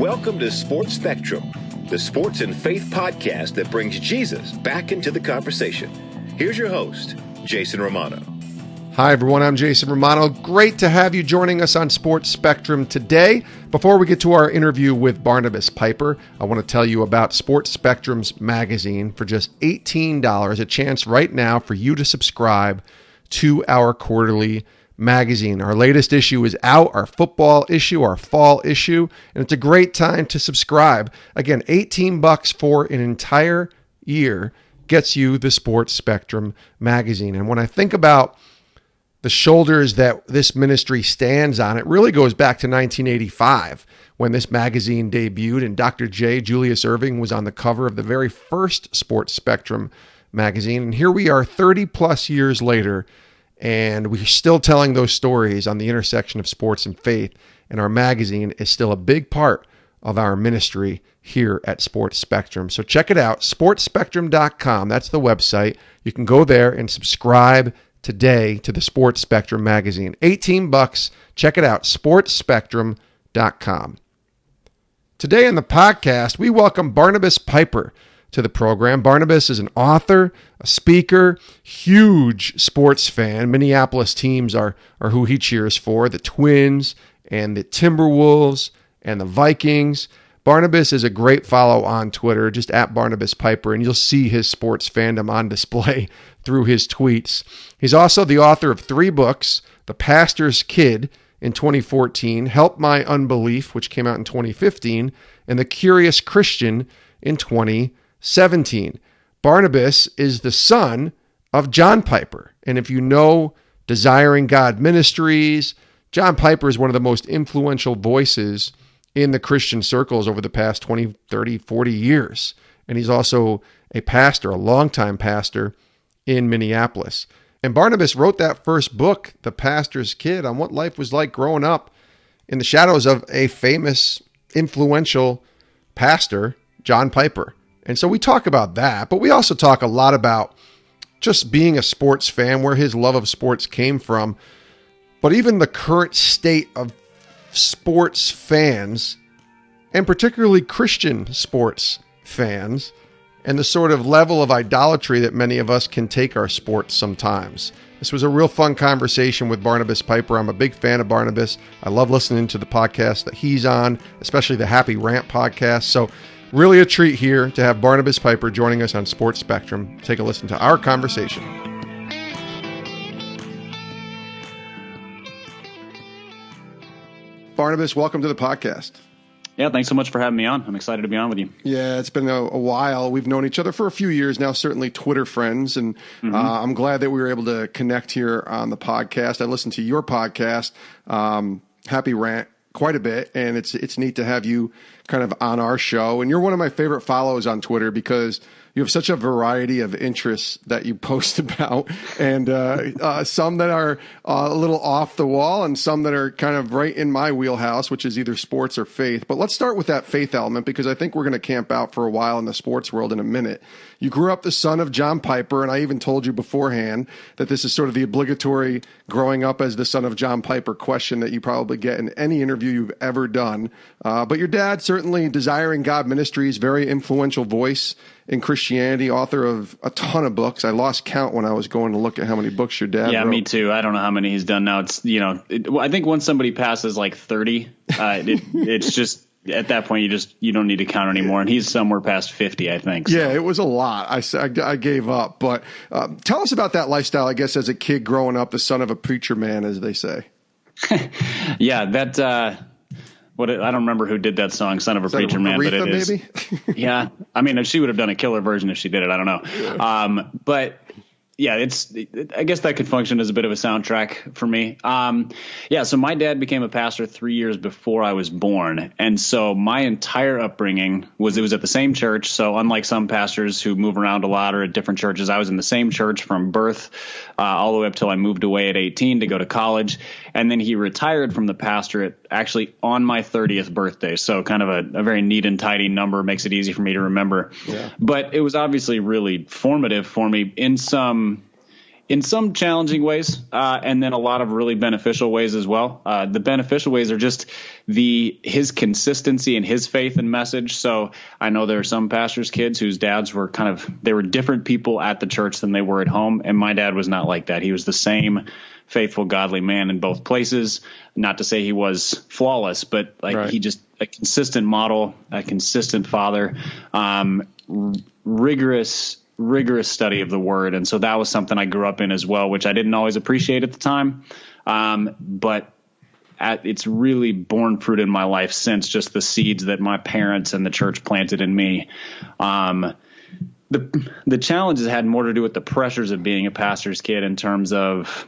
Welcome to Sports Spectrum, the sports and faith podcast that brings Jesus back into the conversation. Here's your host, Jason Romano. Hi, everyone. I'm Jason Romano. Great to have you joining us on Sports Spectrum today. Before we get to our interview with Barnabas Piper, I want to tell you about Sports Spectrum's magazine for just $18, a chance right now for you to subscribe to our quarterly magazine. Our latest issue is out, our football issue, our fall issue, and it's a great time to subscribe. Again, $18 for an entire year gets you the Sports Spectrum magazine. And when I think about the shoulders that this ministry stands on, it really goes back to 1985 when this magazine debuted and Dr. J. Julius Erving was on the cover of the very first Sports Spectrum magazine. And here we are 30 plus years later, and we're still telling those stories on the intersection of sports and faith. And our magazine is still a big part of our ministry here at Sports Spectrum. So check it out, sportspectrum.com. That's the website. You can go there and subscribe today to the Sports Spectrum magazine. $18. Check it out, sportspectrum.com. Today on the podcast, we welcome Barnabas Piper to the program. Barnabas is an author, a speaker, huge sports fan. Minneapolis teams are who he cheers for, the Twins and the Timberwolves and the Vikings. Barnabas is a great follow on Twitter, just at Barnabas Piper, and you'll see his sports fandom on display through his tweets. He's also the author of 3 books, The Pastor's Kid in 2014, Help My Unbelief, which came out in 2015, and The Curious Christian in 2017. Barnabas is the son of John Piper. And if you know Desiring God Ministries, John Piper is one of the most influential voices in the Christian circles over the past 20, 30, 40 years. And he's also a pastor, a longtime pastor in Minneapolis. And Barnabas wrote that first book, The Pastor's Kid, on what life was like growing up in the shadows of a famous, influential pastor, John Piper. And so we talk about that, but we also talk a lot about just being a sports fan, where his love of sports came from, but even the current state of sports fans, and particularly Christian sports fans, and the sort of level of idolatry that many of us can take our sports sometimes. This was a real fun conversation with Barnabas Piper. I'm a big fan of Barnabas. I love listening to the podcast that he's on, especially the Happy Rant podcast. So really a treat here to have Barnabas Piper joining us on Sports Spectrum. Take a listen to our conversation. Barnabas, welcome to the podcast. Yeah, thanks so much for having me on. I'm excited to be on with you. Yeah, it's been a while. We've known each other for a few years now, certainly Twitter friends, and I'm glad that we were able to connect here on the podcast. I listened to your podcast, Happy Rant, quite a bit, and it's neat to have you kind of on our show. And you're one of my favorite follows on Twitter because you have such a variety of interests that you post about, and some that are a little off the wall and some that are kind of right in my wheelhouse, which is either sports or faith. But let's start with that faith element, because I think we're going to camp out for a while in the sports world in a minute. You grew up the son of John Piper, and I even told you beforehand that this is sort of the obligatory growing up as the son of John Piper question that you probably get in any interview you've ever done. But your dad, certainly Desiring God Ministries, very influential voice in Christianity, author of a ton of books. I lost count when I was going to look at how many books your dad wrote. Me too. I don't know how many he's done now. It's, I think once somebody passes like 30, it's just, at that point, you don't need to count anymore. And he's somewhere past 50, I think. So. Yeah, it was a lot. I gave up. But tell us about that lifestyle, I guess, as a kid growing up, the son of a preacher man, as they say. Yeah, that I don't remember who did that song, Son of a Preacher Man, but it is. Maybe? Yeah. I mean, she would have done a killer version if she did it. I don't know. Yeah. But yeah, I guess that could function as a bit of a soundtrack for me. So my dad became a pastor 3 years before I was born. And so my entire upbringing was at the same church. So unlike some pastors who move around a lot or at different churches, I was in the same church from birth all the way up till I moved away at 18 to go to college. And then he retired from the pastorate actually on my 30th birthday. So kind of a very neat and tidy number, makes it easy for me to remember. Yeah. But it was obviously really formative for me in some in some challenging ways, and then a lot of really beneficial ways as well. The beneficial ways are just his consistency and his faith and message. So I know there are some pastors' kids whose dads were they were different people at the church than they were at home. And my dad was not like that. He was the same faithful, godly man in both places. Not to say he was flawless, but he just a consistent model, a consistent father, rigorous study of the word. And so that was something I grew up in as well, which I didn't always appreciate at the time. But it's really borne fruit in my life since, just the seeds that my parents and the church planted in me. The challenges had more to do with the pressures of being a pastor's kid, in terms of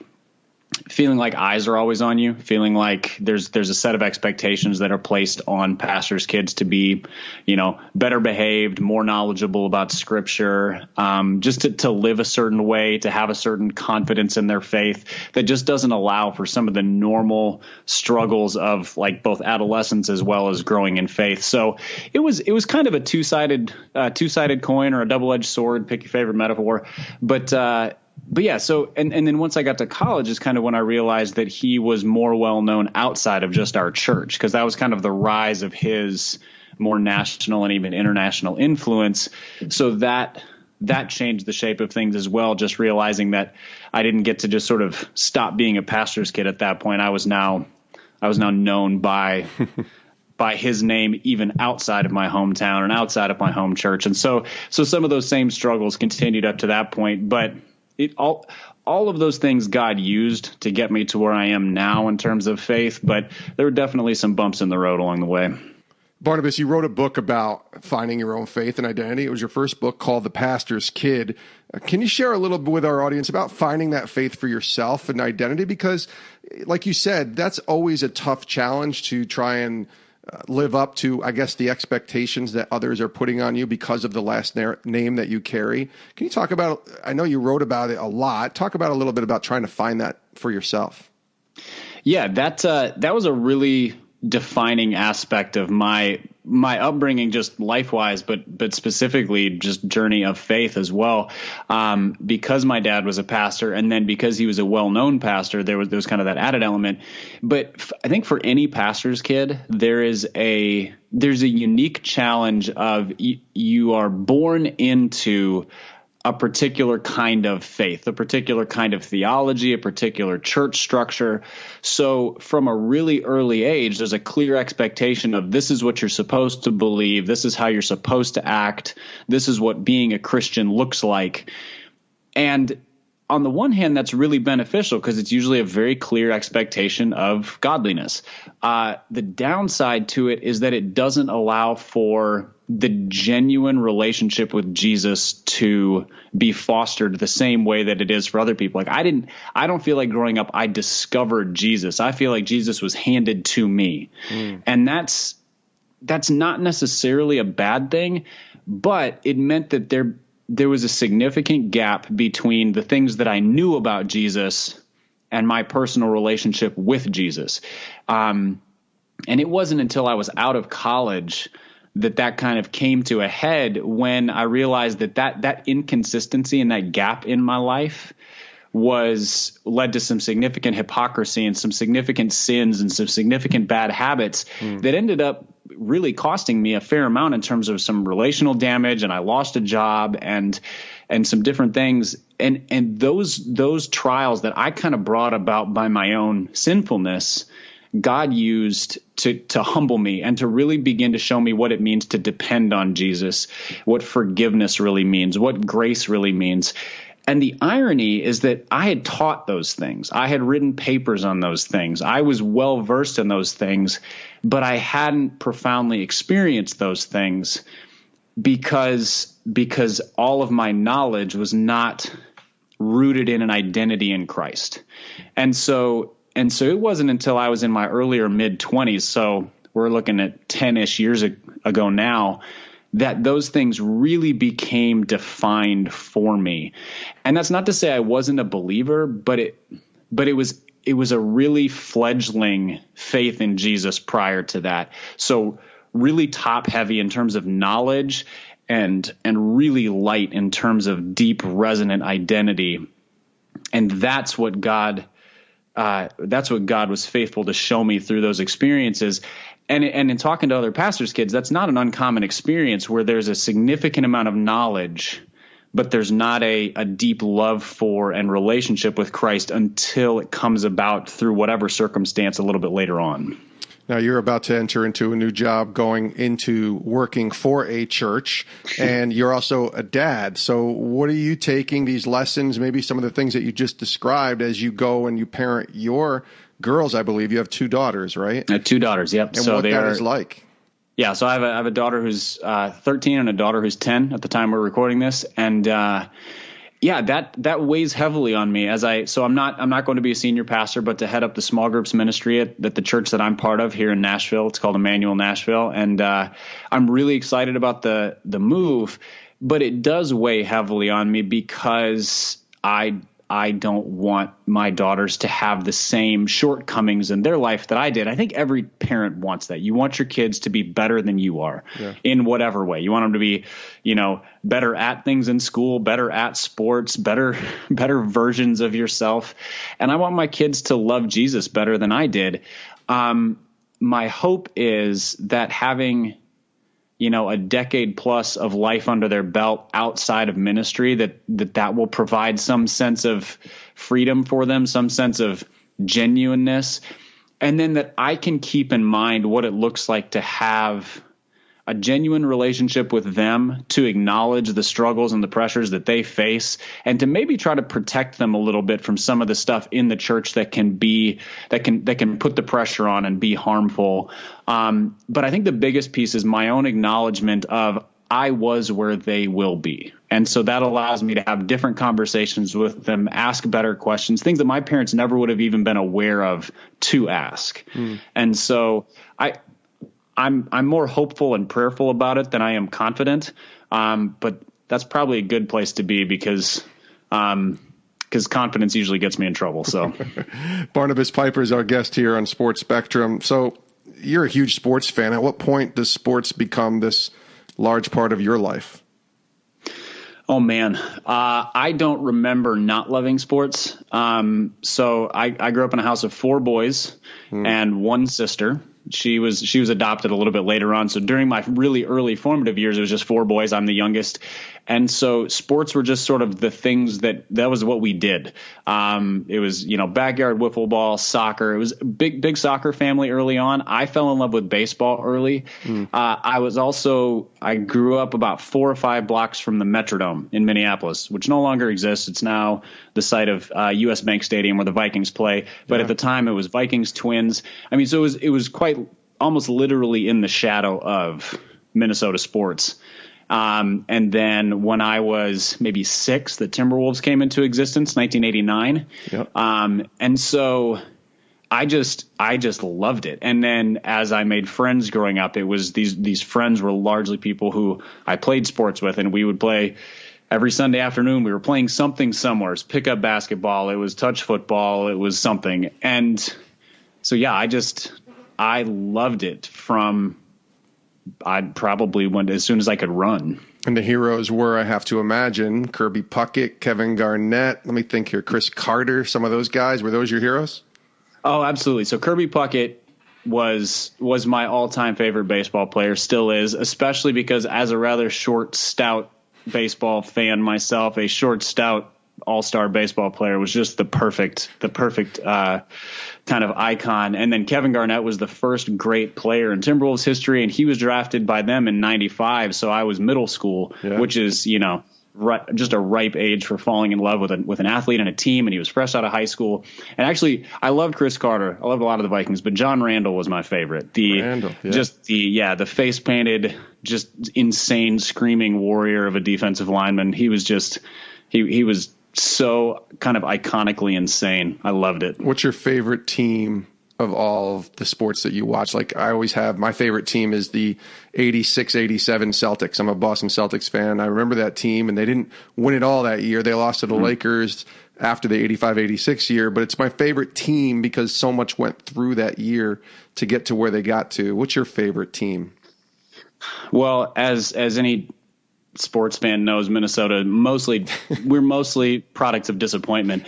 feeling like eyes are always on you, feeling like there's a set of expectations that are placed on pastors' kids to be, better behaved, more knowledgeable about scripture, just to live a certain way, to have a certain confidence in their faith that just doesn't allow for some of the normal struggles of both adolescence as well as growing in faith. So it was kind of a two-sided coin, or a double-edged sword, pick your favorite metaphor. But yeah, so and then once I got to college is kind of when I realized that he was more well known outside of just our church, because that was kind of the rise of his more national and even international influence. So that changed the shape of things as well, just realizing that I didn't get to just sort of stop being a pastor's kid at that point. I was now known by his name, even outside of my hometown and outside of my home church. And so some of those same struggles continued up to that point, but all of those things God used to get me to where I am now in terms of faith, but there were definitely some bumps in the road along the way. Barnabas, you wrote a book about finding your own faith and identity. It was your first book, called The Pastor's Kid. Can you share a little bit with our audience about finding that faith for yourself and identity? Because, like you said, that's always a tough challenge to try and live up to, I guess, the expectations that others are putting on you because of the last name that you carry. Can you talk about, I know you wrote about it a lot, talk about a little bit about trying to find that for yourself. Yeah, that was a really defining aspect of my upbringing, just life-wise, but specifically just journey of faith as well. Because my dad was a pastor, and then because he was a well-known pastor, there was kind of that added element. But I think for any pastor's kid, there's a unique challenge of you are born into a particular kind of faith, a particular kind of theology, a particular church structure. So from a really early age, there's a clear expectation of this is what you're supposed to believe. This is how you're supposed to act. This is what being a Christian looks like. And on the one hand, that's really beneficial because it's usually a very clear expectation of godliness. The downside to it is that it doesn't allow for the genuine relationship with Jesus to be fostered the same way that it is for other people. I don't feel like growing up I discovered Jesus. I feel like Jesus was handed to me. And that's not necessarily a bad thing, but it meant that there was a significant gap between the things that I knew about Jesus and my personal relationship with Jesus. And it wasn't until I was out of college that kind of came to a head, when I realized that inconsistency and that gap in my life led to some significant hypocrisy and some significant sins and some significant bad habits that ended up really costing me a fair amount in terms of some relational damage. And I lost a job and some different things. And those trials that I kind of brought about by my own sinfulness, God used to humble me and to really begin to show me what it means to depend on Jesus, what forgiveness really means, what grace really means. And the irony is that I had taught those things. I had written papers on those things. I was well versed in those things, but I hadn't profoundly experienced those things because all of my knowledge was not rooted in an identity in Christ. And so it wasn't until I was in my earlier mid-20s, so we're looking at 10-ish years ago now, that those things really became defined for me. And that's not to say I wasn't a believer, but it was a really fledgling faith in Jesus prior to that. So really top heavy in terms of knowledge and really light in terms of deep resonant identity. And that's what God was faithful to show me through those experiences. And in talking to other pastors' kids, that's not an uncommon experience where there's a significant amount of knowledge, but there's not a deep love for and relationship with Christ until it comes about through whatever circumstance a little bit later on. Now, you're about to enter into a new job, going into working for a church, and you're also a dad. So what are you taking these lessons, maybe some of the things that you just described, as you go and you parent your girls? I believe you have 2 daughters, right? I have 2 daughters, yep. And so what that is like? Yeah, so I have a daughter who's 13 and a daughter who's 10 at the time we're recording this. And that weighs heavily on me so I'm not going to be a senior pastor, but to head up the small groups ministry at the church that I'm part of here in Nashville. It's called Emmanuel Nashville. And I'm really excited about the move, but it does weigh heavily on me because I don't want my daughters to have the same shortcomings in their life that I did. I think every parent wants that. You want your kids to be better than you are in whatever way. You want them to be, better at things in school, better at sports, better versions of yourself. And I want my kids to love Jesus better than I did. My hope is that having a decade plus of life under their belt outside of ministry, that will provide some sense of freedom for them, some sense of genuineness. And then that I can keep in mind what it looks like to have a genuine relationship with them, to acknowledge the struggles and the pressures that they face, and to maybe try to protect them a little bit from some of the stuff in the church that can put the pressure on and be harmful. But I think the biggest piece is my own acknowledgement of I was where they will be. And so that allows me to have different conversations with them, ask better questions, things that my parents never would have even been aware of to ask. And so I'm more hopeful and prayerful about it than I am confident. But that's probably a good place to be because confidence usually gets me in trouble. So Barnabas Piper is our guest here on Sports Spectrum. So you're a huge sports fan. At what point does sports become this large part of your life? Oh, man. I don't remember not loving sports. So I grew up in a house of 4 boys and 1 sister. She was adopted a little bit later on. So during my really early formative years, it was just 4 boys. I'm the youngest. And so sports were just sort of the things that was what we did. It was, backyard wiffle ball, soccer. It was a big soccer family early on. I fell in love with baseball early. I grew up about 4 or 5 blocks from the Metrodome in Minneapolis, which no longer exists. It's now the site of US Bank Stadium where the Vikings play. But at the time it was Vikings, Twins. I mean, so it was quite almost literally in the shadow of Minnesota sports. And then when I was maybe 6, the Timberwolves came into existence, 1989. Yep. And so I just loved it. And then as I made friends growing up, it was these friends were largely people who I played sports with, and we would play every Sunday afternoon. We were playing something somewhere. It was pickup basketball. It was touch football. It was something. And so, yeah, I loved it from I probably went as soon as I could run. And the heroes were, I have to imagine, Kirby Puckett, Kevin Garnett. Let me think here. Chris Carter, some of those guys. Were those your heroes? Oh, absolutely. So Kirby Puckett was my all-time favorite baseball player, still is, especially because as a rather short, stout baseball fan myself, a short, stout all-star baseball player was just the perfect kind of icon. And then Kevin Garnett was the first great player in Timberwolves history, and he was drafted by them in 95. So I was middle school, which is, just a ripe age for falling in love with an athlete and a team. And he was fresh out of high school. And actually, I loved Chris Carter. I loved a lot of the Vikings, but John Randall was my favorite. The face painted, just insane screaming warrior of a defensive lineman. He was just, he was so kind of iconically insane. I loved it. What's your favorite team of all of the sports that you watch? Like, I always have, my favorite team is the 86-87 Celtics. I'm a Boston Celtics fan. I remember that team, and they didn't win it all that year. They lost to the Lakers after the 85-86 year, but it's my favorite team because so much went through that year to get to where they got to. What's your favorite team? Well, as any sports fan knows, Minnesota we're mostly products of disappointment.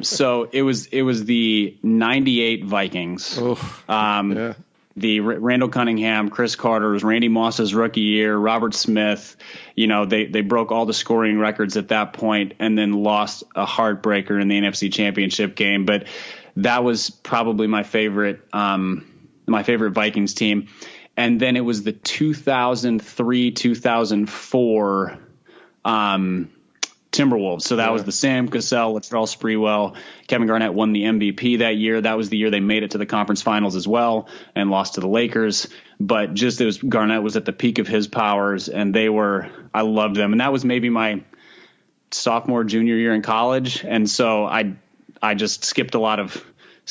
So it was the 98 Vikings. Yeah. The Randall Cunningham, Chris Carter, was Randy Moss's rookie year, Robert Smith. They broke all the scoring records at that point and then lost a heartbreaker in the NFC Championship game. But that was probably my favorite Vikings team. And then it was the 2003-2004 Timberwolves. So that was the Sam Cassell, Latrell Sprewell. Kevin Garnett won the MVP that year. That was the year they made it to the conference finals as well and lost to the Lakers. But Garnett was at the peak of his powers, and I loved them. And that was maybe my sophomore, junior year in college. And so I just skipped a lot of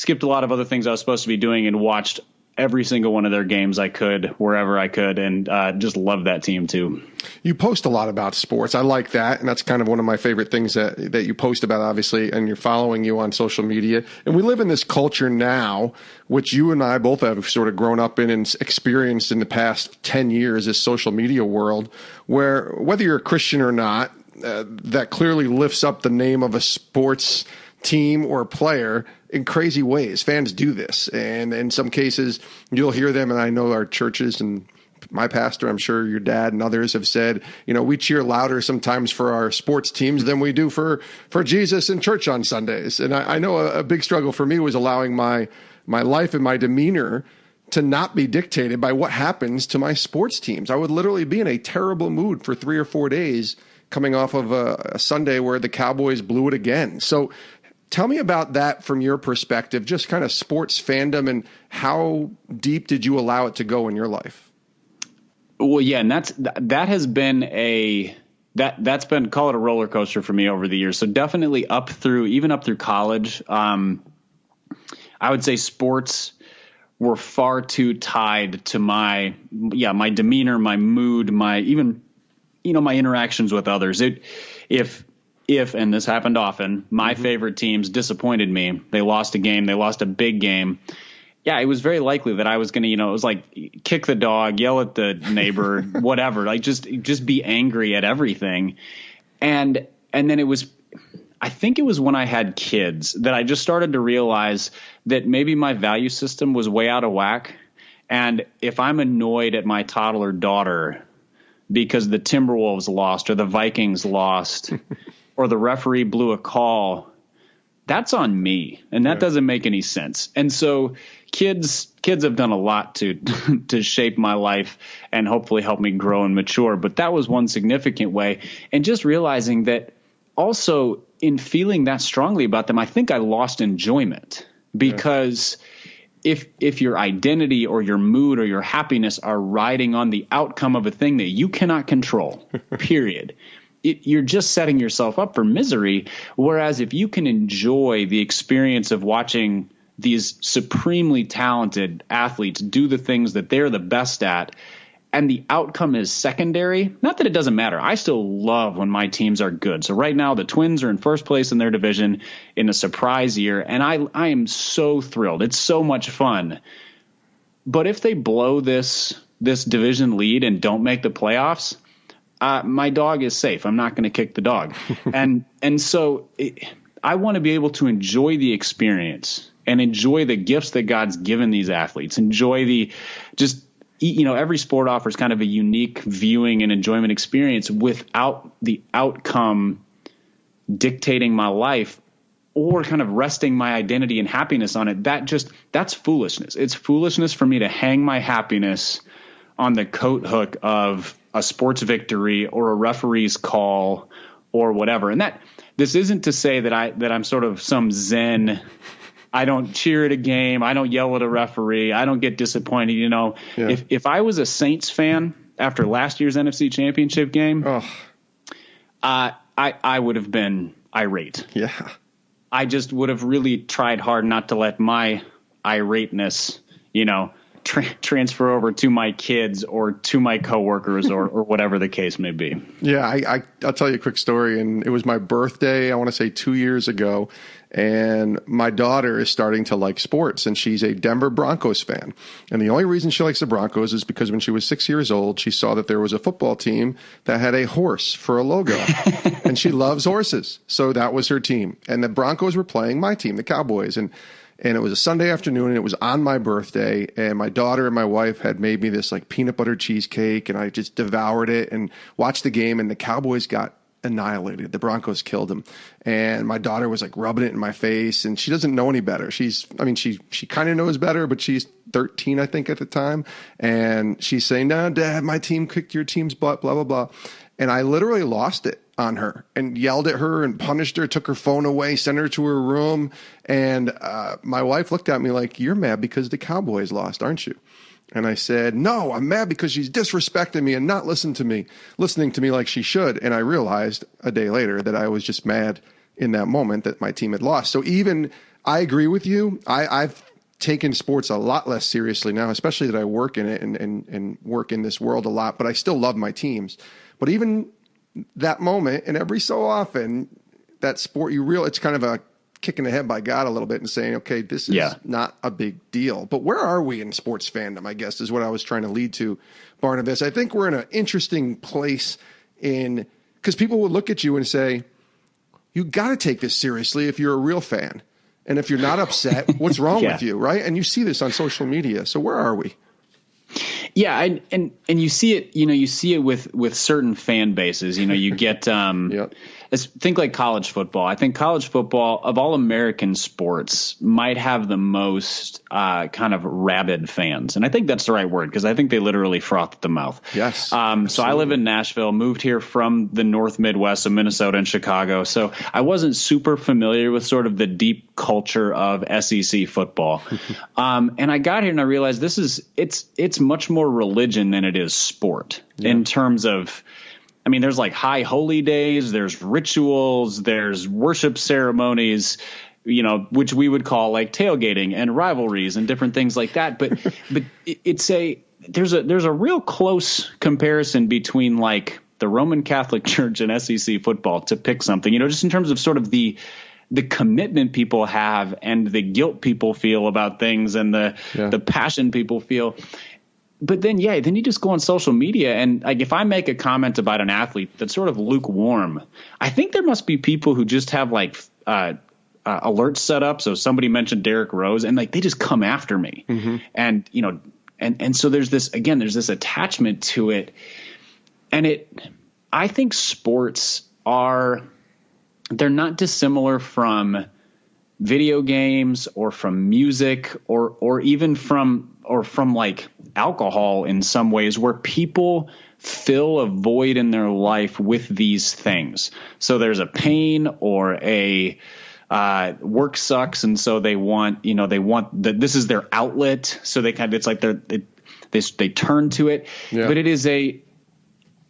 other things I was supposed to be doing and watched every single one of their games I could, wherever I could, and just love that team too. You post a lot about sports. I like that, and that's kind of one of my favorite things that you post about, obviously, and you're following you on social media. And we live in this culture now, which you and I both have sort of grown up in and experienced in the past 10 years, this social media world, where whether you're a Christian or not, that clearly lifts up the name of a sports team or player in crazy ways. Fans do this. And in some cases, you'll hear them, and I know our churches and my pastor, I'm sure your dad and others have said, we cheer louder sometimes for our sports teams than we do for Jesus in church on Sundays. And I know a big struggle for me was allowing my life and my demeanor to not be dictated by what happens to my sports teams. I would literally be in a terrible mood for 3 or 4 days coming off of a Sunday where the Cowboys blew it again. So tell me about that from your perspective, just kind of sports fandom, and how deep did you allow it to go in your life? Well, yeah, and that's been call it a roller coaster for me over the years. So definitely even up through college. I would say sports were far too tied to my demeanor, my mood, my interactions with others. If, and this happened often, my favorite teams disappointed me. They lost a game. They lost a big game. Yeah, it was very likely that I was going to, it was like kick the dog, yell at the neighbor, whatever, like just be angry at everything. And then I think it was when I had kids that I just started to realize that maybe my value system was way out of whack. And if I'm annoyed at my toddler daughter because the Timberwolves lost or the Vikings lost or the referee blew a call, that's on me. And that doesn't make any sense. And so kids have done a lot to shape my life and hopefully help me grow and mature. But that was one significant way. And just realizing that also in feeling that strongly about them, I think I lost enjoyment because if your identity or your mood or your happiness are riding on the outcome of a thing that you cannot control, period, you're just setting yourself up for misery. Whereas if you can enjoy the experience of watching these supremely talented athletes do the things that they're the best at, and the outcome is secondary, not that it doesn't matter. I still love when my teams are good. So right now the Twins are in first place in their division in a surprise year, and I am so thrilled. It's so much fun. But if they blow this division lead and don't make the playoffs, my dog is safe. I'm not going to kick the dog. and so I want to be able to enjoy the experience and enjoy the gifts that God's given these athletes. Enjoy every sport offers kind of a unique viewing and enjoyment experience without the outcome dictating my life or kind of resting my identity and happiness on it. That's foolishness. It's foolishness for me to hang my happiness on the coat hook of a sports victory or a referee's call or whatever. And this isn't to say that I'm sort of some Zen. I don't cheer at a game. I don't yell at a referee. I don't get disappointed. If I was a Saints fan after last year's NFC Championship game, I would have been irate. Yeah. I just would have really tried hard not to let my irateness, transfer over to my kids or to my coworkers or whatever the case may be. Yeah, I'll tell you a quick story. And it was my birthday, I want to say 2 years ago. And my daughter is starting to like sports, and she's a Denver Broncos fan. And the only reason she likes the Broncos is because when she was 6 years old, she saw that there was a football team that had a horse for a logo. And she loves horses. So that was her team. And the Broncos were playing my team, the Cowboys. And it was a Sunday afternoon, and it was on my birthday. And my daughter and my wife had made me this like peanut butter cheesecake, and I just devoured it and watched the game. And the Cowboys got annihilated. The Broncos killed them. And my daughter was like rubbing it in my face, and she doesn't know any better. She kind of knows better, but she's 13, I think, at the time. And she's saying, "No, Dad, my team kicked your team's butt, blah, blah, blah." And I literally lost it on her and yelled at her and punished her, took her phone away, sent her to her room. And my wife looked at me like, "You're mad because the Cowboys lost, aren't you?" And I said, "No, I'm mad because she's disrespecting me and not listening to me like she should." And I realized a day later that I was just mad in that moment that my team had lost. So even I agree with you. I've taken sports a lot less seriously now, especially that I work in it and work in this world a lot, but I still love my teams. But even that moment, and every so often, that sport, it's kind of a kick in the head by God a little bit and saying, okay, this is not a big deal. But where are we in sports fandom, I guess, is what I was trying to lead to, Barnabas. I think we're in an interesting place because people would look at you and say, you got to take this seriously if you're a real fan. And if you're not upset, what's wrong with you, right? And you see this on social media. So where are we? Yeah, and you see it, you see it with certain fan bases. You get think like college football. I think college football, of all American sports, might have the most kind of rabid fans. And I think that's the right word, because I think they literally froth at the mouth. Yes. So I live in Nashville, moved here from the North Midwest of Minnesota and Chicago. So I wasn't super familiar with sort of the deep culture of SEC football. And I got here and I realized it's much more religion than it is sport in terms of, there's like high holy days, there's rituals, there's worship ceremonies, which we would call like tailgating and rivalries and different things like that. But there's a real close comparison between like the Roman Catholic Church and SEC football, to pick something, just in terms of sort of the commitment people have and the guilt people feel about things and the passion people feel. But then you just go on social media, and like if I make a comment about an athlete that's sort of lukewarm, I think there must be people who just have like alerts set up. So somebody mentioned Derrick Rose, and like they just come after me, and so there's this attachment to it, and I think sports they're not dissimilar from video games or from music or even from like alcohol in some ways, where people fill a void in their life with these things. So there's a pain or a work sucks, and so they want that this is their outlet. So they it's like they turn to it. Yeah. But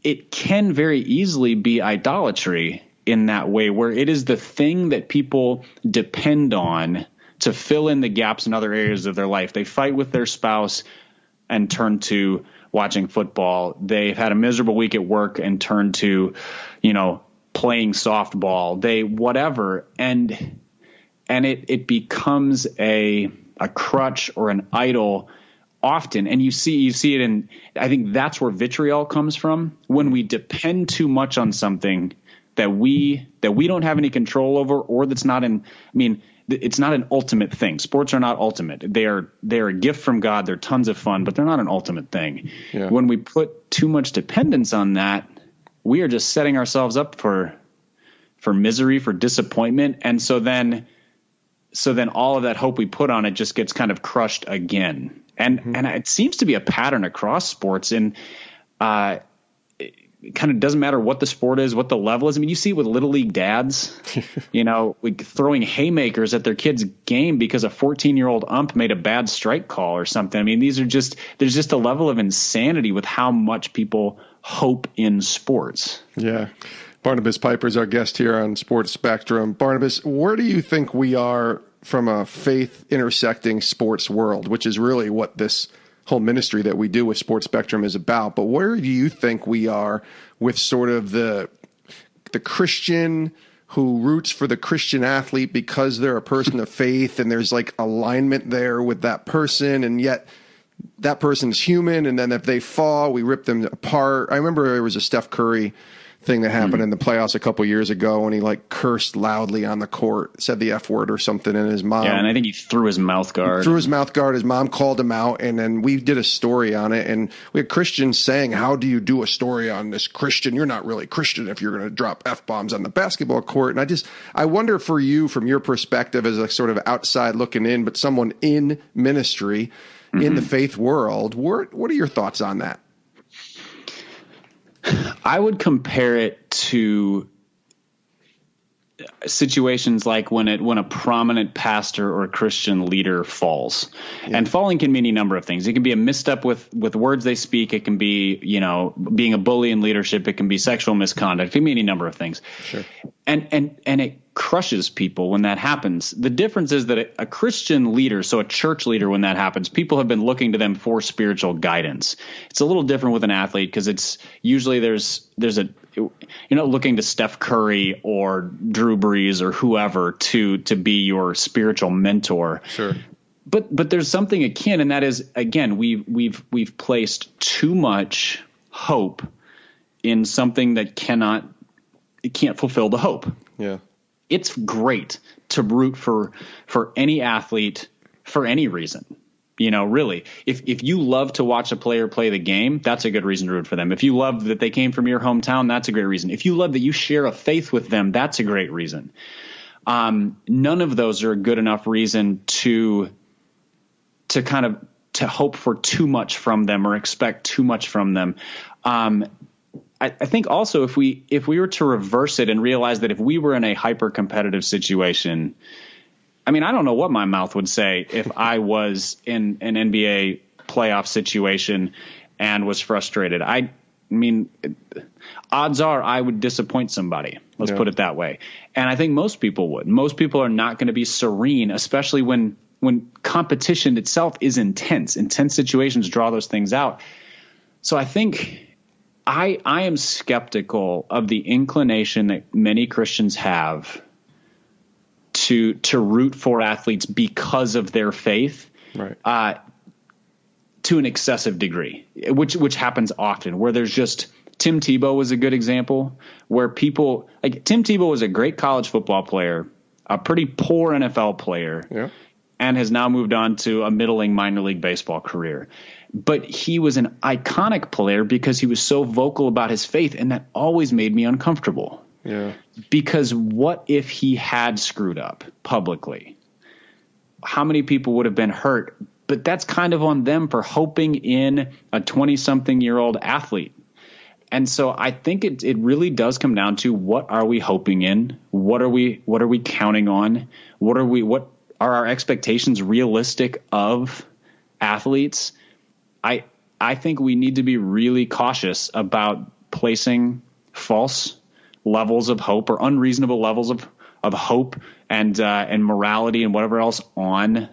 it can very easily be idolatry in that way, where it is the thing that people depend on to fill in the gaps in other areas of their life. They fight with their spouse and turn to watching football. They've had a miserable week at work and turn to, playing softball. whatever. And it becomes a crutch or an idol often. And you see it in, I think that's where vitriol comes from, when we depend too much on something that we don't have any control over, or that's not it's not an ultimate thing. Sports are not ultimate. They're a gift from God. They're tons of fun, but they're not an ultimate thing. Yeah. When we put too much dependence on that, we are just setting ourselves up for misery, for disappointment. And so then all of that hope we put on it just gets kind of crushed again. And it seems to be a pattern across sports. And it kind of doesn't matter what the sport is, what the level is. You see it with little league dads, like throwing haymakers at their kid's game because a 14-year-old ump made a bad strike call or something. there's just a level of insanity with how much people hope in sports. Yeah. Barnabas Piper is our guest here on Sports Spectrum. Barnabas, where do you think we are from a faith intersecting sports world, which is really what this whole ministry that we do with Sports Spectrum is about. But where do you think we are with sort of the Christian who roots for the Christian athlete because they're a person of faith and there's like alignment there with that person, and yet that person's human, and then if they fall, we rip them apart. I remember there was a Steph Curry thing that happened in the playoffs a couple years ago when he like cursed loudly on the court, said the F word or something, and his mom. Yeah, and I think he threw his mouth guard. His mom called him out, and then we did a story on it, and we had Christians saying, how do you do a story on this Christian? You're not really Christian if you're going to drop F-bombs on the basketball court. And I wonder for you, from your perspective as a sort of outside looking in, but someone in ministry, in the faith world, what are your thoughts on that? I would compare it to situations like when a prominent pastor or Christian leader falls. Yeah. And falling can mean any number of things. It can be a misstep with words they speak. It can be, being a bully in leadership. It can be sexual misconduct. It can be any number of things. Sure. And it crushes people when that happens. The difference is that a Christian leader, so a church leader, when that happens, people have been looking to them for spiritual guidance. It's a little different with an athlete because it's usually you're not looking to Steph Curry or Drew Brees or whoever to be your spiritual mentor. Sure. But there's something akin, and that is, again, we've placed too much hope in something that can't fulfill the hope. Yeah. It's great to root for any athlete for any reason. Really, if you love to watch a player play the game, that's a good reason to root for them. If you love that they came from your hometown, that's a great reason. If you love that you share a faith with them, that's a great reason. None of those are a good enough reason to hope for too much from them or expect too much from them. I think also if we were to reverse it and realize that if we were in a hyper competitive situation, I mean, I don't know what my mouth would say if I was in an NBA playoff situation and was frustrated. I mean, odds are I would disappoint somebody. Let's put it that way. And I think most people would. Most people are not going to be serene, especially when competition itself is intense. Intense situations draw those things out. So I think I am skeptical of the inclination that many Christians have to root for athletes because of their faith, right? To an excessive degree, which happens often. Where there's just Tim Tebow was a good example, where people like Tim Tebow was a great college football player, a pretty poor NFL player, and has now moved on to a middling minor league baseball career. But he was an iconic player because he was so vocal about his faith, and that always made me uncomfortable. Yeah. Because what if he had screwed up publicly? How many people would have been hurt? But that's kind of on them for hoping in a 20-something-year-old athlete. And so I think it really does come down to, what are we hoping in? What are we counting on? What are our expectations realistic of athletes? I think we need to be really cautious about placing false levels of hope or unreasonable levels of hope and morality and whatever else on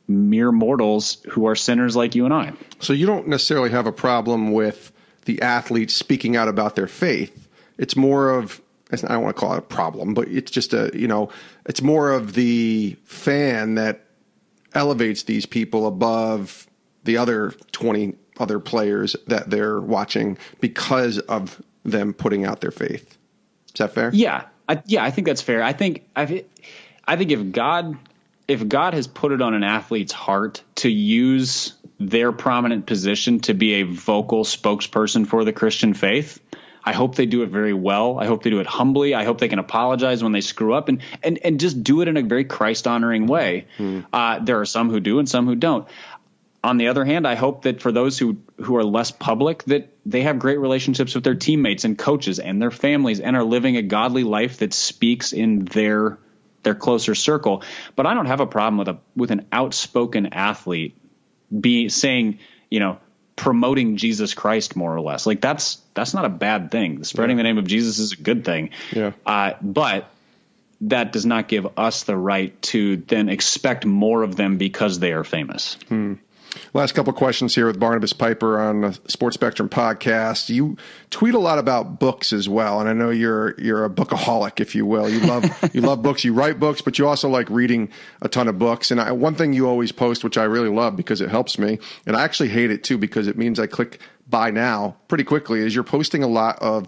mere mortals who are sinners like you and I. So you don't necessarily have a problem with the athletes speaking out about their faith. It's more of, I don't want to call it a problem, but it's just it's more of the fan that elevates these people above the other 20 other players that they're watching because of them putting out their faith. Is that fair? Yeah. I think that's fair. I think if God has put it on an athlete's heart to use their prominent position to be a vocal spokesperson for the Christian faith, I hope they do it very well. I hope they do it humbly. I hope they can apologize when they screw up and just do it in a very Christ-honoring way. There are some who do and some who don't. On the other hand, I hope that for those who are less public, that they have great relationships with their teammates and coaches and their families and are living a godly life that speaks in their closer circle. But I don't have a problem with an outspoken athlete saying, promoting Jesus Christ more or less. Like that's not a bad thing. Spreading the name of Jesus is a good thing. Yeah. But that does not give us the right to then expect more of them because they are famous. Last couple of questions here with Barnabas Piper on the Sports Spectrum podcast. You tweet a lot about books as well, and I know you're a bookaholic, if you will. You love books. You write books, but you also like reading a ton of books. And one thing you always post, which I really love because it helps me, and I actually hate it too because it means I click buy now pretty quickly, is you're posting a lot of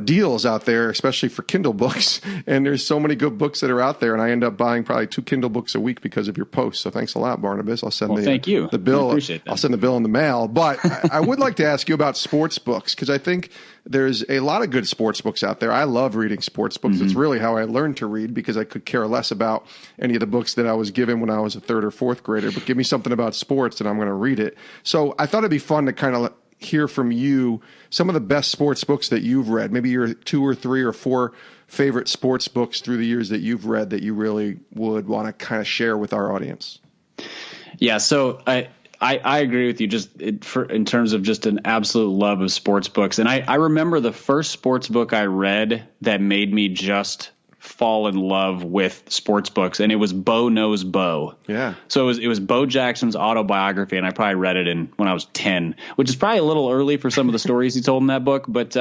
deals out there, especially for Kindle books. And there's so many good books that are out there, and I end up buying probably 2 Kindle books a week because of your posts. So thanks a lot, Barnabas. I'll send thank you. The bill. I appreciate that. I'll send the bill in the mail. But I would like to ask you about sports books, because I think there's a lot of good sports books out there. I love reading sports books. Mm-hmm. It's really how I learned to read, because I could care less about any of the books that I was given when I was a 3rd or 4th grader. But give me something about sports and I'm going to read it. So I thought it'd be fun to kind of hear from you some of the best sports books that you've read, maybe your 2 or 3 or 4 favorite sports books through the years that you've read that you really would want to kind of share with our audience. Yeah. So I agree with you in terms of just an absolute love of sports books. And I remember the first sports book I read that made me just fall in love with sports books, and it was Bo Knows Bo. Yeah. So it was Bo Jackson's autobiography, and I probably read it when I was 10, which is probably a little early for some of the stories he told in that book, but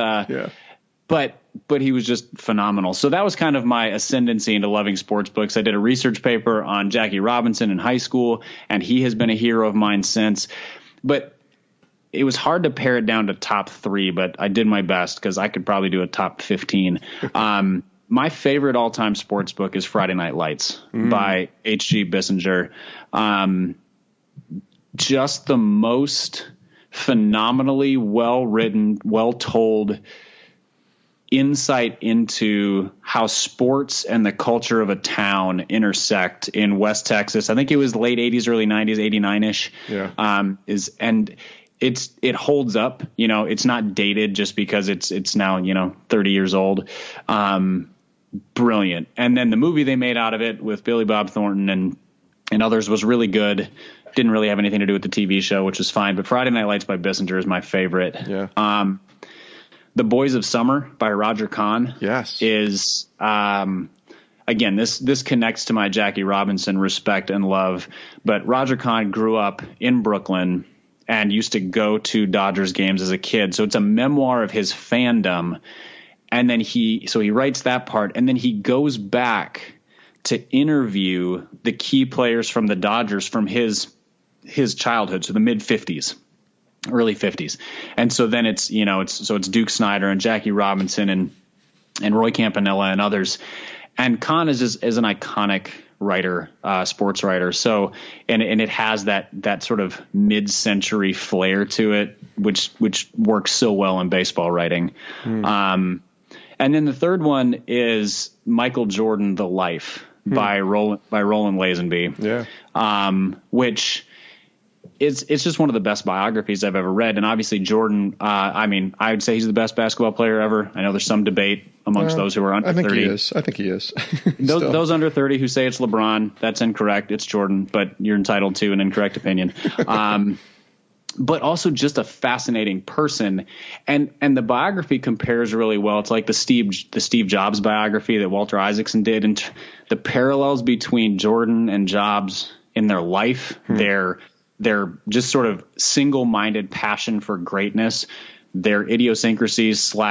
but he was just phenomenal. So that was kind of my ascendancy into loving sports books. I did a research paper on Jackie Robinson in high school, and he has been a hero of mine since. But it was hard to pare it down to top 3, but I did my best because I could probably do a top 15. My favorite all-time sports book is Friday Night Lights by H.G. Bissinger. Just the most phenomenally well-written, well-told insight into how sports and the culture of a town intersect in West Texas. I think it was late 80s, early 90s, 89-ish. Yeah. It holds up. It's not dated just because it's now 30 years old. Brilliant. And then the movie they made out of it with Billy Bob Thornton and others was really good. Didn't really have anything to do with the TV show, which was fine. But Friday Night Lights by Bissinger is my favorite. Yeah. The Boys of Summer by Roger Kahn. Yes. Is again, this connects to my Jackie Robinson respect and love. But Roger Kahn grew up in Brooklyn and used to go to Dodgers games as a kid. So it's a memoir of his fandom. And then he writes that part, and then he goes back to interview the key players from the Dodgers from his childhood, so the mid 50s, early 50s. And so then it's Duke Snider and Jackie Robinson and Roy Campanella and others. And Kahn is an iconic writer, sports writer. So, and it has that sort of mid-century flair to it, which works so well in baseball writing. And then the third one is Michael Jordan, The Life by Roland Lazenby. Yeah. Which it's just one of the best biographies I've ever read. And obviously Jordan, I would say he's the best basketball player ever. I know there's some debate amongst those who are under 30. I think he is. Those under 30 who say it's LeBron, that's incorrect. It's Jordan, but you're entitled to an incorrect opinion. But also just a fascinating person. And the biography compares really well. It's like the Steve Jobs biography that Walter Isaacson did. And the parallels between Jordan and Jobs in their life, their just sort of single-minded passion for greatness, their idiosyncrasies /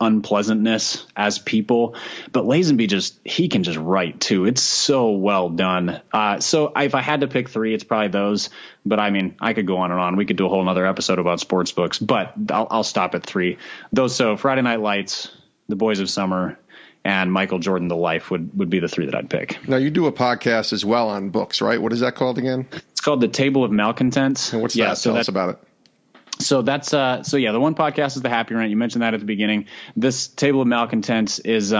unpleasantness as people. But Lazenby he can just write too. It's so well done. So if I had to pick 3, it's probably those. But I could go on and on. We could do a whole nother episode about sports books, but I'll stop at 3. Those. So Friday Night Lights, The Boys of Summer, and Michael Jordan, The Life would be the 3 that I'd pick. Now you do a podcast as well on books, right? What is that called again? It's called The Table of Malcontents. And what's that? Tell us about it. So that's the one podcast is The Happy Rant. You mentioned that at the beginning. This Table of Malcontents is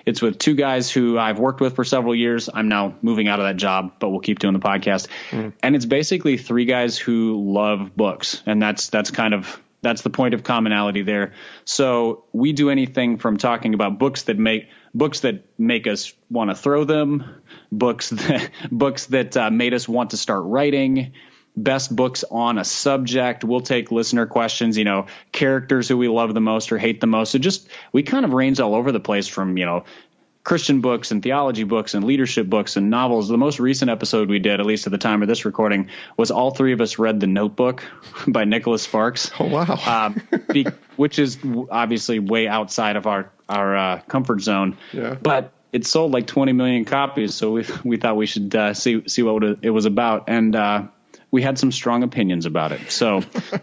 it's with 2 guys who I've worked with for several years. I'm now moving out of that job, but we'll keep doing the podcast. And it's basically 3 guys who love books, and that's the point of commonality there. So we do anything from talking about books that make us want to throw them, books that made us want to start writing, best books on a subject. We'll take listener questions, characters who we love the most or hate the most. So we kind of range all over the place from, Christian books and theology books and leadership books and novels. The most recent episode we did, at least at the time of this recording, was all three of us read The Notebook by Nicholas Sparks. Oh, wow. Which is obviously way outside of our comfort zone. Yeah. But it sold like 20 million copies, so we thought we should see what it was about, and we had some strong opinions about it. So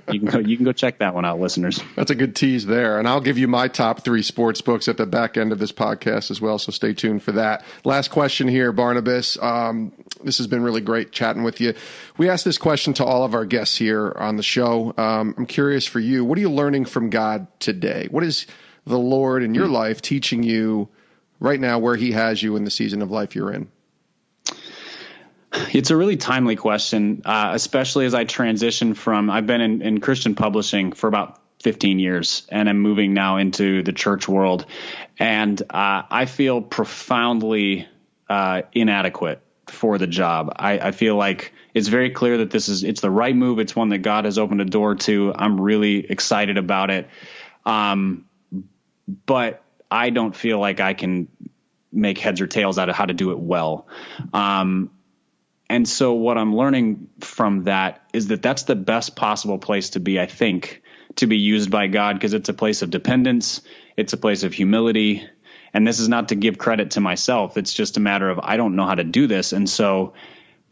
you can go check that one out, listeners. That's a good tease there, and I'll give you my top 3 sports books at the back end of this podcast as well. So stay tuned for that. Last question here, Barnabas. This has been really great chatting with you. We ask this question to all of our guests here on the show. I'm curious for you. What are you learning from God today? What is the Lord in your life teaching you right now, where he has you in the season of life you're in? It's a really timely question, especially as I transition from, I've been in Christian publishing for about 15 years, and I'm moving now into the church world. And I feel profoundly inadequate for the job. I feel like it's very clear that it's the right move. It's one that God has opened a door to. I'm really excited about it. But I don't feel like I can make heads or tails out of how to do it well. And so what I'm learning from that is that that's the best possible place to be, I think, to be used by God, because it's a place of dependence. It's a place of humility. And this is not to give credit to myself. It's just a matter of, I don't know how to do this. And so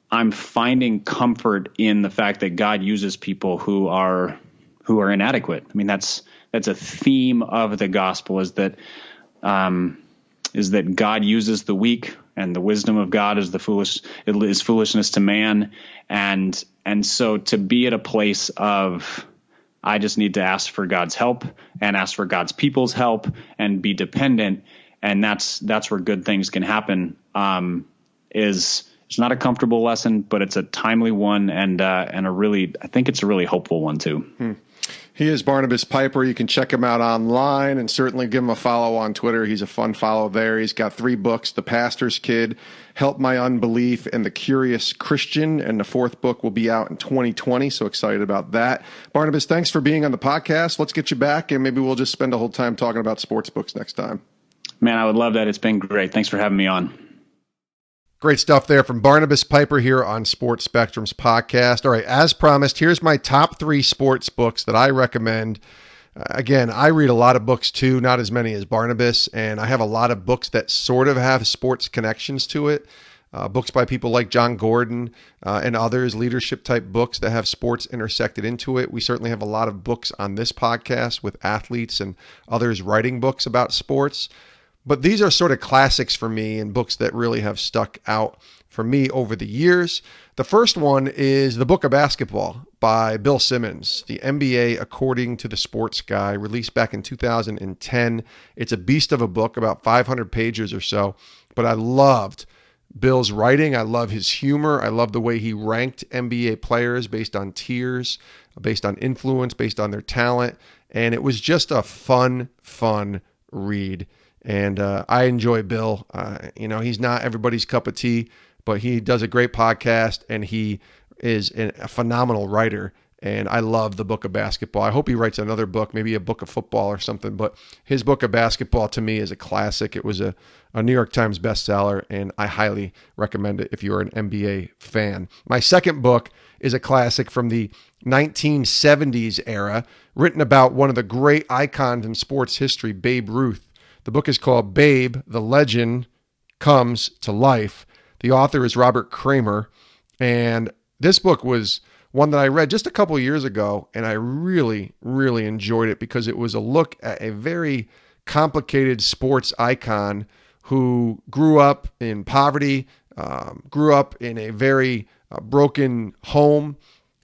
I'm finding comfort in the fact that God uses people who are inadequate. I mean, that's a theme of the gospel, is that God uses the weak, and the wisdom of God is foolishness to man. And so to be at a place of, I just need to ask for God's help and ask for God's people's help and be dependent. And that's where good things can happen. It's not a comfortable lesson, but it's a timely one, and I think it's a really hopeful one too. He is Barnabas Piper. You can check him out online and certainly give him a follow on Twitter. He's a fun follow there. He's got 3 books, The Pastor's Kid, Help My Unbelief, and The Curious Christian. And the 4th book will be out in 2020. So excited about that. Barnabas, thanks for being on the podcast. Let's get you back, and maybe we'll just spend a whole time talking about sports books next time. Man, I would love that. It's been great. Thanks for having me on. Great stuff there from Barnabas Piper here on Sports Spectrum's podcast. All right, as promised, here's my top 3 sports books that I recommend. Again, I read a lot of books too, not as many as Barnabas, and I have a lot of books that sort of have sports connections to it. Books by people like John Gordon and others, leadership type books that have sports intersected into it. We certainly have a lot of books on this podcast with athletes and others writing books about sports. But these are sort of classics for me, and books that really have stuck out for me over the years. The first one is The Book of Basketball by Bill Simmons, the NBA According to the Sports Guy, released back in 2010. It's a beast of a book, about 500 pages or so, but I loved Bill's writing. I love his humor. I love the way he ranked NBA players based on tiers, based on influence, based on their talent, and it was just a fun read. And I enjoy Bill. He's not everybody's cup of tea, but he does a great podcast, and he is a phenomenal writer. And I love The Book of Basketball. I hope he writes another book, maybe a book of football or something. But his Book of Basketball, to me, is a classic. It was a New York Times bestseller, and I highly recommend it if you're an NBA fan. My second book is a classic from the 1970s era, written about one of the great icons in sports history, Babe Ruth. The book is called Babe, the Legend Comes to Life. The author is Robert Kramer. And this book was one that I read just a couple years ago, and I really, really enjoyed it because it was a look at a very complicated sports icon who grew up in poverty, grew up in a very broken home,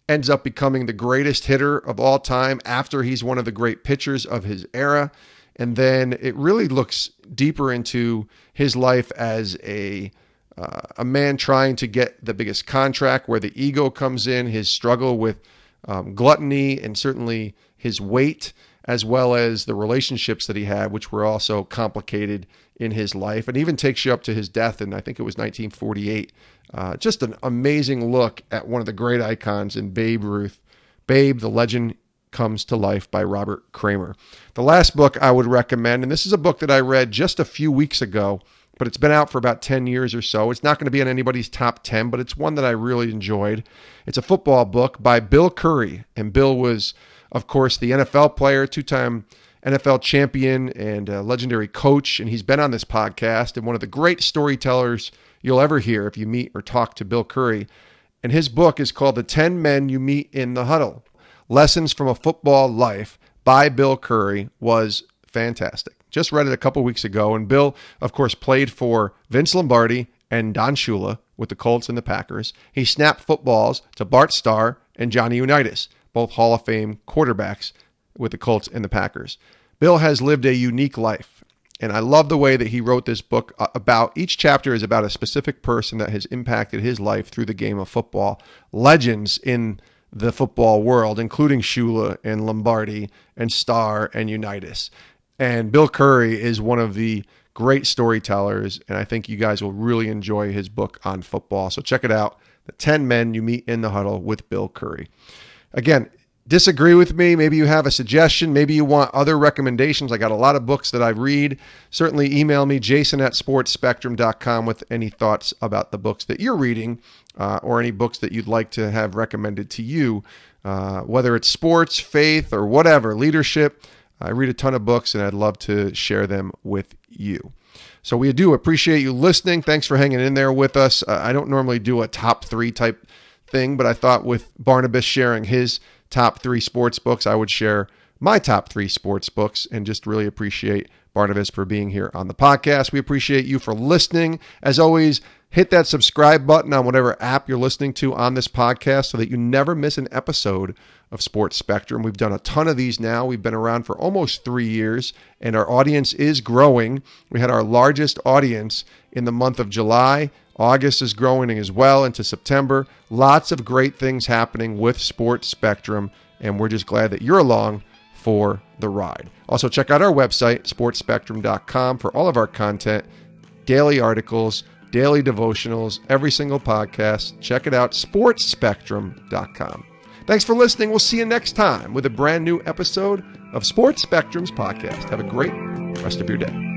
ends up becoming the greatest hitter of all time after he's one of the great pitchers of his era. And then it really looks deeper into his life as a man trying to get the biggest contract, where the ego comes in, his struggle with gluttony, and certainly his weight, as well as the relationships that he had, which were also complicated in his life, and even takes you up to his death in, I think it was 1948. Just an amazing look at one of the great icons in Babe Ruth. Babe, the Legend Comes to Life by Robert Kramer. The last book I would recommend, and this is a book that I read just a few weeks ago, but it's been out for about 10 years or so. It's not going to be on anybody's top 10, but it's one that I really enjoyed. It's a football book by Bill Curry, and Bill was, of course, the NFL player, two-time NFL champion and a legendary coach, and he's been on this podcast and one of the great storytellers you'll ever hear if you meet or talk to Bill Curry. And his book is called The 10 Men You Meet in the Huddle, Lessons from a Football Life by Bill Curry, was fantastic. Just read it a couple weeks ago, and Bill, of course, played for Vince Lombardi and Don Shula with the Colts and the Packers. He snapped footballs to Bart Starr and Johnny Unitas, both Hall of Fame quarterbacks with the Colts and the Packers. Bill has lived a unique life, and I love the way that he wrote this book about, each chapter is about a specific person that has impacted his life through the game of football. Legends in the football world, including Shula and Lombardi and Starr and Unitas. And Bill Curry is one of the great storytellers, and I think you guys will really enjoy his book on football. So check it out, The 10 Men You Meet in the Huddle with Bill Curry. Again, disagree with me. Maybe you have a suggestion. Maybe you want other recommendations. I got a lot of books that I read. Certainly email me, jason@sportspectrum.com, with any thoughts about the books that you're reading or any books that you'd like to have recommended to you, whether it's sports, faith, or whatever, leadership. I read a ton of books, and I'd love to share them with you. So we do appreciate you listening. Thanks for hanging in there with us. I don't normally do a top 3 type thing, but I thought with Barnabas sharing his top 3 sports books, I would share my top 3 sports books, and just really appreciate Barnabas for being here on the podcast. We appreciate you for listening. As always, hit that subscribe button on whatever app you're listening to on this podcast so that you never miss an episode of Sports Spectrum. We've done a ton of these now. We've been around for almost 3 years, and our audience is growing. We had our largest audience in the month of July. August is growing as well into September. Lots of great things happening with Sports Spectrum, and we're just glad that you're along for the ride. Also, check out our website, sportspectrum.com, for all of our content, daily articles, daily devotionals, every single podcast. Check it out, sportspectrum.com. Thanks for listening. We'll see you next time with a brand new episode of Sports Spectrum's podcast. Have a great rest of your day.